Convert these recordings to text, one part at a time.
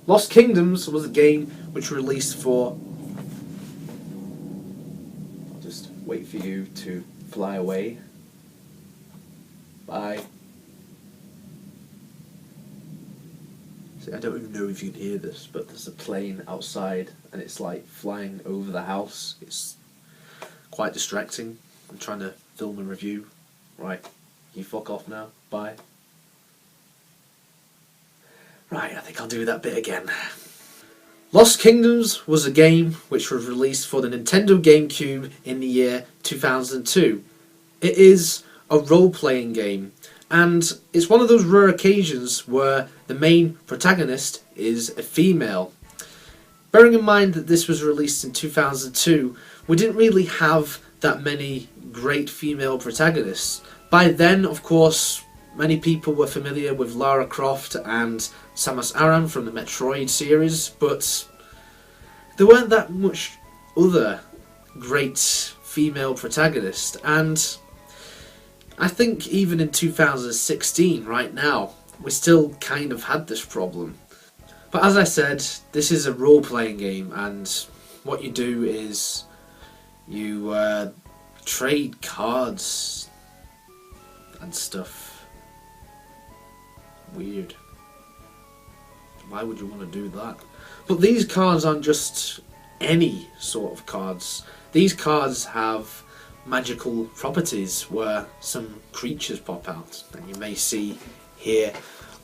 Lost Kingdoms was a game which released for... I'll just wait for you to fly away. Bye. See, I don't even know if you can hear this, but there's a plane outside and it's like flying over the house. It's quite distracting. I'm trying to film a review. Right, you fuck off now. Bye. Right, I think I'll do that bit again. Lost Kingdoms was a game which was released for the Nintendo Gamecube in the year 2002. It is a role-playing game, and it's one of those rare occasions where the main protagonist is a female. Bearing in mind that this was released in 2002, we didn't really have that many great female protagonists. By then, of course, many people were familiar with Lara Croft and Samus Aran from the Metroid series, but there weren't that much other great female protagonists, and I think even in 2016, right now, we still kind of had this problem. But as I said, this is a role-playing game, and what you do is you trade cards and stuff. Weird. Why would you want to do that? But these cards aren't just any sort of cards. These cards have magical properties where some creatures pop out, and you may see here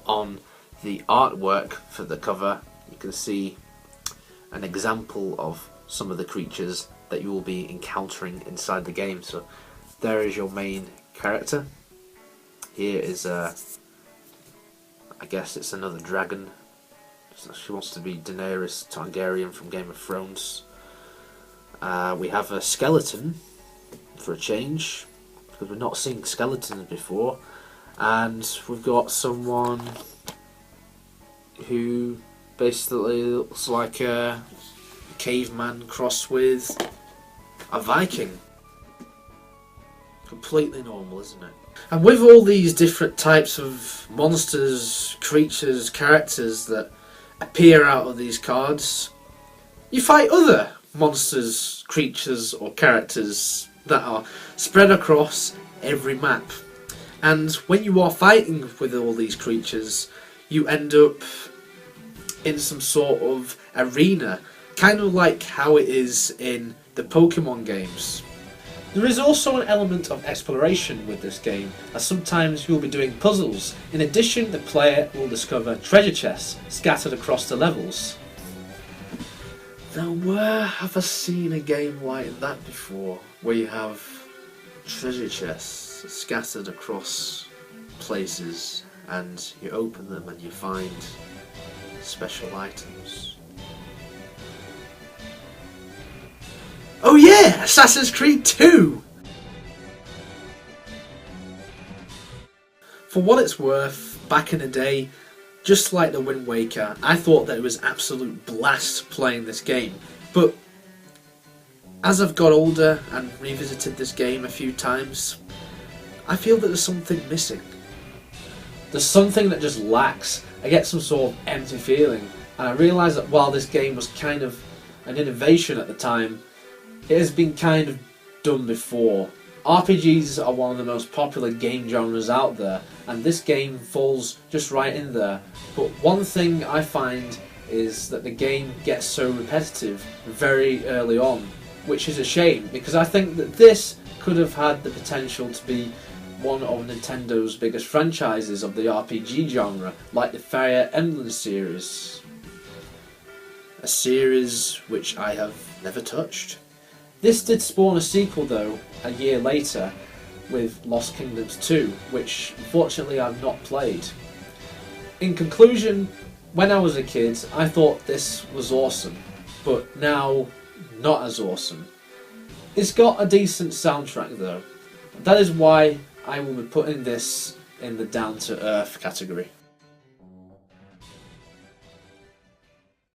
on the artwork for the cover, you can see an example of some of the creatures that you will be encountering inside the game. So there is your main character. Here is I guess it's another dragon. So she wants to be Daenerys Targaryen from Game of Thrones. We have a skeleton for a change, because we're not seeing skeletons before, and we've got someone who basically looks like a caveman crossed with a Viking. Completely normal, isn't it? And with all these different types of monsters, creatures, characters that appear out of these cards, you fight other monsters, creatures or characters that are spread across every map. And when you are fighting with all these creatures, you end up in some sort of arena, kind of like how it is in the Pokemon games. There is also an element of exploration with this game, as sometimes you will be doing puzzles. In addition, the player will discover treasure chests scattered across the levels. Now, where have I seen a game like that before, where you have treasure chests scattered across places and you open them and you find special items? Oh yeah! Assassin's Creed 2! For what it's worth, back in the day, just like the Wind Waker, I thought that it was absolute blast playing this game. But as I've got older and revisited this game a few times, I feel that there's something missing. There's something that just lacks. I get some sort of empty feeling, and I realise that while this game was kind of an innovation at the time, it has been kind of done before. RPGs are one of the most popular game genres out there, and this game falls just right in there. But one thing I find is that the game gets so repetitive very early on, which is a shame, because I think that this could have had the potential to be one of Nintendo's biggest franchises of the RPG genre, like the Fire Emblem series. A series which I have never touched. This did spawn a sequel though, a year later, with Lost Kingdoms 2, which unfortunately I've not played. In conclusion, when I was a kid, I thought this was awesome, but now, not as awesome. It's got a decent soundtrack though. That is why I will be putting this in the down to earth category.